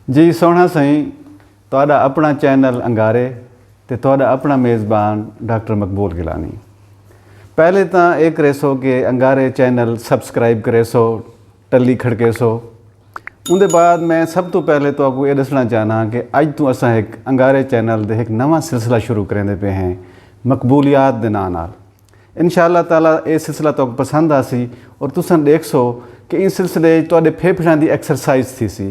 जी सोहना सही तुहाडा अपना चैनल अंगारे ते तुहाडा अपना मेज़बान डॉक्टर मकबूल गिलानी। पहले तो ये करे सो कि अंगारे चैनल सबसक्राइब करे सो, टली खड़के सो। उनके बाद मैं सब तो पहले तो आपको ये दसना चाहना कि अज तो असा एक अंगारे चैनल दे एक नवा सिलसिला शुरू करेंदे पे हैं मकबूलियात दे नाम नाल। इंशाअल्लाह ताला ये सिलसिला तो पसंद आसी और तुसन देख सो कि इस सिलसिले तुहाडे फेफड़ियां दी एक्सरसाइज थी सी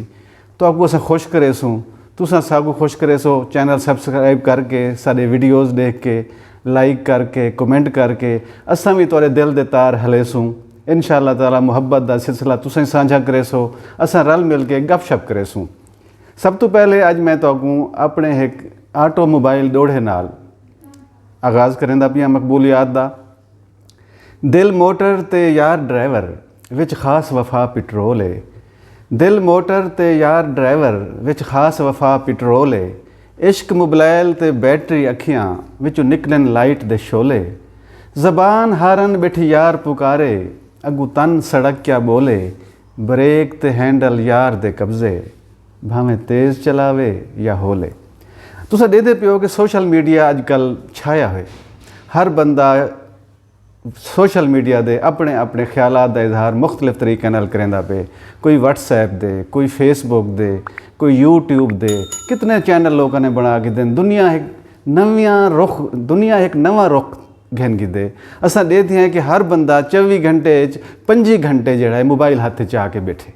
तो आपको असा खुश करे सूँ, तुसा सागू खुश करे सो। चैनल सबसक्राइब करके साडे वीडियोज़ देख के लाइक करके कमेंट करके असा भी तुहाडे दिल दे तार हले सूँ। इंशाअल्लाह ताला मुहब्बत का सिलसिला तुसें साझा करे सो, असा रल मिल के गपशप करे सूँ। सब तो पहले अज मैं तुहानू अपने एक ऑटोमोबाइल दोड़े नाल आगाज़ करेंदा पिया मकबूलियात दा। दिल मोटर ते यार ड्राइवर विच खास वफा पेट्रोल है। दिल मोटर ते यार ड्राइवर विच खास वफा पेट्रोल है। इश्क मोबाइल ते बैटरी अखियां विचों निकलन लाइट दे शोले। ज़बान हारन बिठी यार पुकारे, अगू तन सड़क क्या बोले। ब्रेक ते हैंडल यार दे कब्जे, भावें तेज़ चलावे या होले। तुसा देदे पियो कि सोशल मीडिया अजकल छाया है। हर बंदा सोशल मीडिया दे अपने अपने ख्यालात का इजहार मुख्तलिफ तरीके नाल करेंदा पे। कोई व्हाट्सएप दे, कोई फेसबुक दे, कोई यूट्यूब दे, कितने चैनल लोगों ने बना के दें। दुनिया एक नवा रुख घेन की दे। असा देखते हैं कि हर बंदा 24 घंटे 25 घंटे जो है मोबाइल हाथ च आके बैठे।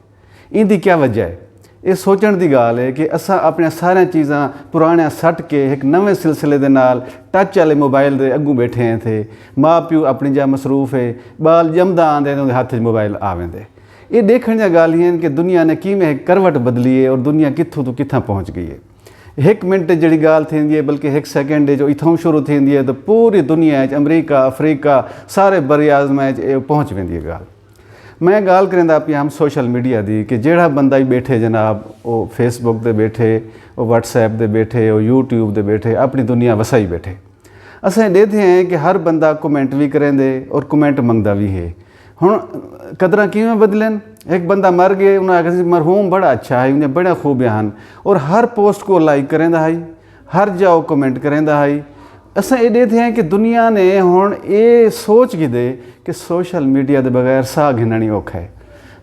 इनकी क्या वजह है? ये सोचण की गाल है कि असा अपने सारिया चीज़ां पुराने सट के एक नवे सिलसिले दे नाल टच वाले मोबाइल दे अगू बैठे हैं थे। माँ प्यो अपनी जा मसरूफ है, बाल जमदा आंदे उनके हाथ च मोबाइल आवेंदे। ये देखण दी गाल ही कि दुनिया ने किवें करवट बदली है और दुनिया कित्थों तो कित्थां पहुँच गई है। एक मिनट जी गाल थींदी है, बल्कि एक सेकेंड जो इथों शुरू थींदी है तो पूरी दुनिया अमरीका अफ्रीका सारे बर आज़म पहुँच वेंदी है गाल। मैं गाल करेंदा पिया हम सोशल मीडिया दी कि जेड़ा बंदा ही बैठे जनाब वो फेसबुक दे बैठे, वो व्हाट्सएप दे बैठे, वो यूट्यूब दे बैठे, अपनी दुनिया वसाई बैठे। असें देखते हैं कि हर बंदा कमेंट भी करेंदे और कमेंट मंगदा भी है। हुण कदरां किवें बदलन? एक बंदा मर गए, उन्हें आखिर मरहूम बड़ा अच्छा है, उन्हें बड़ा खूब बयान, और हर पोस्ट को लाइक करेंदा है, हर जाओ कमेंट करेंदा है। असें ये देखते हैं कि दुनिया ने हुण ये सोच की दे कि सोशल मीडिया के बगैर साह घिननी औखा है।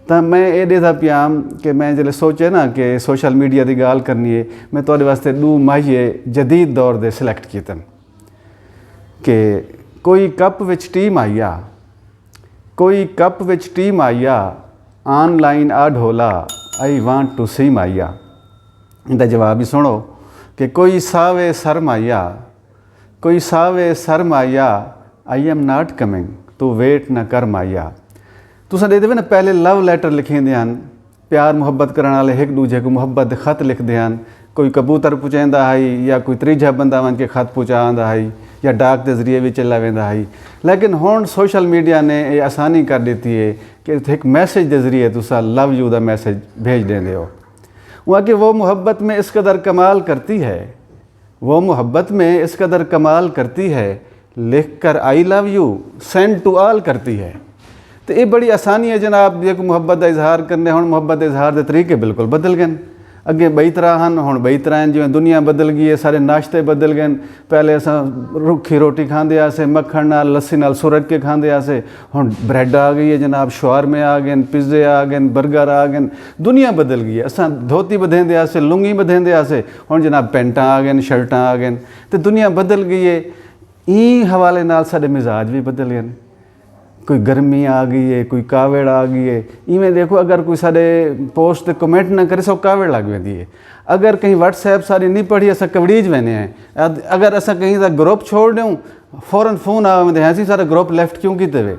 तो मैं ये देखता पिया कि मैं जो सोचे ना कि सोशल मीडिया की गाल करनी है, मैं तुहाडे वास्ते 2 माहिए जदीद दौर दे सिलेक्ट किए कि कोई कप विच टी माहिया, कोई कप विच टी माहिया, ऑनलाइन आ ढोला, आई वांट टू सी माहिया। इनका जवाब ही सुनो कि कोई सावे सर माहिया, कोई सावे सर माहिया, आई एम नॉट कमिंग, तू वेट न कर माहिया। तुसा देखते ना पहले लव लैटर लिखेंदे हैं, प्यार मुहब्बत करने वाले एक दूजे को मुहब्बत खत लिखते हैं। कोई कबूतर पहुँचाता है या कोई त्रीजा बंदा वन के खत पहुँचाता है या डाक के जरिए भी चला वेंदा है। लेकिन हुण सोशल मीडिया ने ये आसानी कर दी है कि एक मैसेज के जरिए तुसा लव यू का मैसेज भेज देंदे हो। वहाँ कि वो मुहब्बत में इस कदर कमाल करती है, वो मोहब्बत में इस कदर कमाल करती है, लिख कर I love you send to all करती है। तो ये बड़ी आसानी है जनाब जो मुहब्बत का इजहार करने। हुण मुहब्बत के इजहार के तरीके बिल्कुल बदल गए। अगे बई तरह हैं, हुण बई तरह हैं। जिवें दुनिया बदल गई है, सारे नाश्ते बदल गए। पहले असां रुखी रोटी खांदे आसे, मक्खण नाल लस्सी नाल सुरग के खांदे आसे। हुण ब्रैड आ गई है जनाब, शवारमे आ गए, पिज़्ज़े आ गए, बर्गर आ गए। दुनिया बदल गई है। असां धोती बधेंदे आसे, लुंगी बधेंदे आसे, हुण जनाब पेंटां आ गए, शर्टां आ गए। तो दुनिया बदल गई है। ई हवाले नाल साडे मिजाज भी बदल गए। कोई गर्मी आ गई है, कोई कावड़ आ गई है। इवें देखो अगर कोई साडे पोस्ट ते कमेंट ना करे, सब कावड़ लग वेंदी है। अगर कहीं व्हाट्सएप सारी नहीं पढ़ी, असां कवड़ीज वेने हैं। अगर असां कहीं का ग्रुप छोड़ दूँ, फौरन फोन आ वेंदे हैं, असीं सारा ग्रुप लेफ्ट क्यों कीते वे।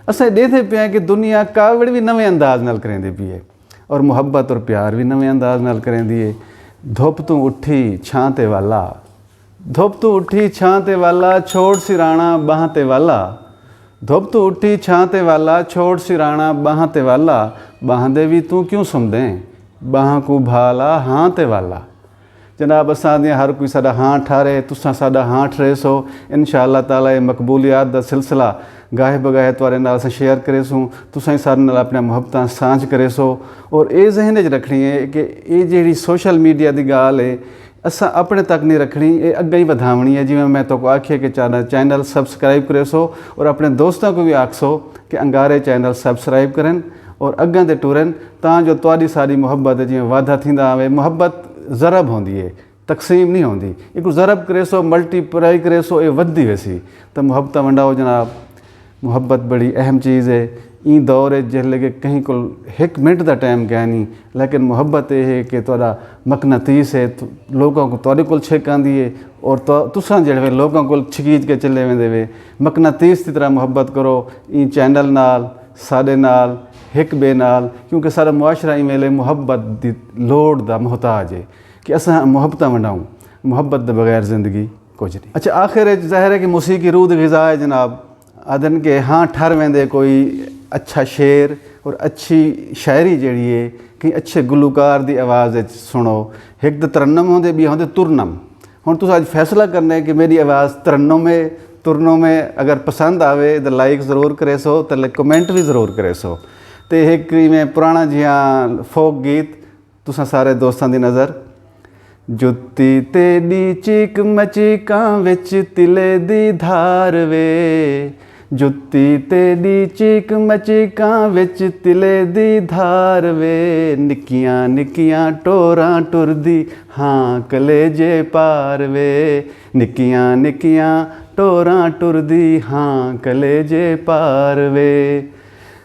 असां देखते पे कि दुनिया कावड़ भी नवे अंदाज नाल करेंदी पई है और मुहब्बत और प्यार भी नवे अंदाज नाल करेंदी है। धुप तू उठी छां ते वाला, धुप तू उठी छां ते वाला, छोड़ सिराणा बाहां ते वाला। धुप तू उठी छां ते वाला, छोड़ सिराणा बाहां ते वाला। बाहां दे भी तू क्यों सुमदें, बाहां को भाला हां ते वाला। जनाब असां दियां हर कोई साडा हाँ ठारे, तुसां साडा हाँ ठरे सो। इंशाअल्लाह ताला ये मकबूलियात दा सिलसिला गाहे बगाहे तुहाडे नाल असां शेयर करे सूं, तुसां सारे नाल अपने मुहब्बतां सांझ करे सो। और ये जहन च रखनी है कि ये जिहड़ी सोशल मीडिया दी गाल है असां अपने तक नहीं रखनी, ये अग्गे ही वधावनी है। जिवें मैं तो आखिया कि चैनल सबसक्राइब करे सो और अपने दोस्तों को भी आखसो कि अंगारे चैनल सबसक्राइब करन और अग्गां ते टुरन, तां जो तुहाडी सारी मुहब्बत जिवें वाधा थींदा आवे। मुहब्बत ज़रब होंदी है, तकसीम नहीं होंदी। एक ज़रब करे सो, मल्टीप्लाई करे सो, ये वधदी वेसी। तो मुहब्बत वंडाओ जनाब, मुहब्बत बड़ी अहम चीज़ है। ई दौर है जिसले कि कहीं को 1 मिनट का टाइम गया नहीं, लेकिन मुहब्बत यह है कि तुहाडा मकनातीस है, लोगों को तुहाडे कोल छिक आंदी है और तुसां जिहड़े लोगों को छकीज के चले वेंदे वे। मकनातीस की तरह मुहब्बत करो ई चैनल नाल, साडे नाल, एक बे नाल, क्योंकि सारा मुआशरा ई वेले मुहब्बत दी लोड़ दा मुहताज है कि असां मुहब्बत वंडाऊं। मुहब्बत दे बगैर ज़िंदगी कुछ नहीं। अच्छा, आखिर ज़ाहिर है कि मौसीकी रूह दी ग़िज़ा है जनाब। आदन के हाँ ठर वेंदे कोई अच्छा शेर और अच्छी शायरी जिहड़ी है कि अच्छे गुलूकार दी आवाज़ सुनो। एक तो तरन्नम होंदे, बी होंदे तुरनम। हुण तुस अज फैसला करना है कि मेरी आवाज़ तरन्नम है तुरनों में। अगर पसंद आवे तो लाइक ज़रूर करे सो, तो कमेंट भी ज़रूर करे सो। तो एक में पुराना जिहा फोक गीत तुसां सारे दोस्तां दी नज़र। जुत्ती तेरी चीक मचीकां विच तिले दी धार वे, जुत्ती तेरी चीक मचीकां विच तिले दी धार वे। निक्कियां निक्कियां टोरां टुरदी हाँ कलेजे पार वे, निक्कियां निक्कियां टोरां टुरदी हाँ कलेजे पार वे।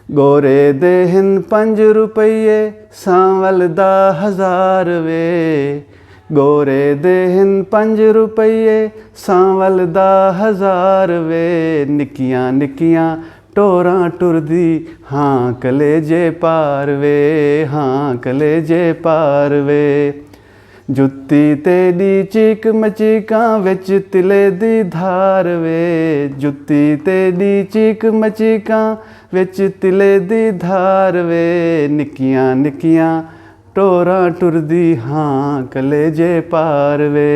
गोरे दे हिन 5 रुपये सांवल दा 1000 वे, गोरे दे हिन 5 रुपये सांवल दा 1000 वे। निक्कियां निक्कियां टोरां टुरदी हाँ कलेजे पार वे, हाँ कलेजे पार वे। जुत्ती तेरी चीक मचीकां विच तिले दी धार वे, जुत्ती तेरी चीक मचीकां विच तिले दी धार वे। निक्कियां निक्कियां टोरां टुरदी हाँ कलेजे पार वे।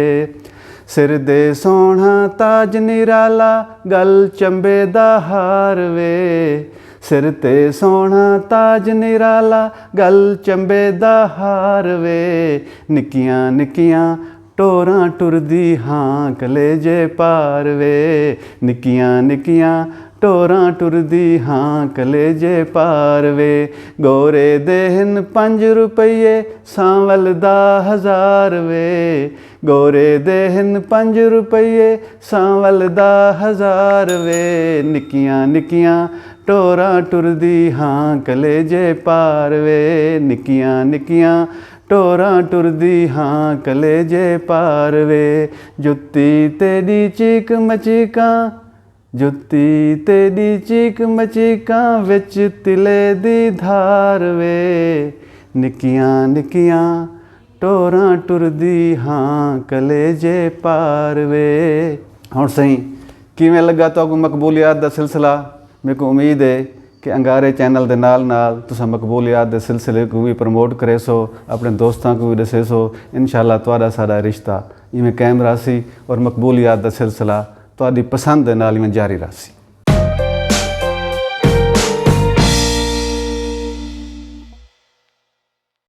सिर दे सोहणा ताज निराला गल चंबे दा हार वे, सिर ते सोहणा ताज निराला गल चंबे दा हार वे। निक्कियां निक्कियां टोरां टुरदी हाँ कलेजे पार वे, निक्कियां निक्कियां टोरां टुरदी हाँ कलेजे पार वे। गोरे दे हिन 5 रुपये सांवल दा 1000 वे, गोरे दे हिन 5 रुपये सांवल दा 1000 वे। निक्कियां निक्कियां टोरां टुरदी हाँ कलेजे पार वे, निक्कियां निक्कियां टोरां टुरदी हाँ कलेजे पार वे। जुत्ती तेरी चीक मचीकां, जुत्ती तेरी चीक मचीकां विच तिले दी धार वे। निक्कियां निक्कियां टोरां टुरदी हाँ कलेजे पार वे। हुण सही किवें लगा तुहानूं मकबूलियात दा सिलसिला? मेरे को उम्मीद है कि अंगारे चैनल दे नाल नाल तुसां मकबूलियात दे सिलसिले को भी प्रमोट करे सो, अपने दोस्तों को भी दसे सो। इंशाअल्लाह तुहाडा साडा रिश्ता इवें कायम रही और मकबूलियात दा सिलसिला तुहाडी पसंद दे नाल इवें जारी रही।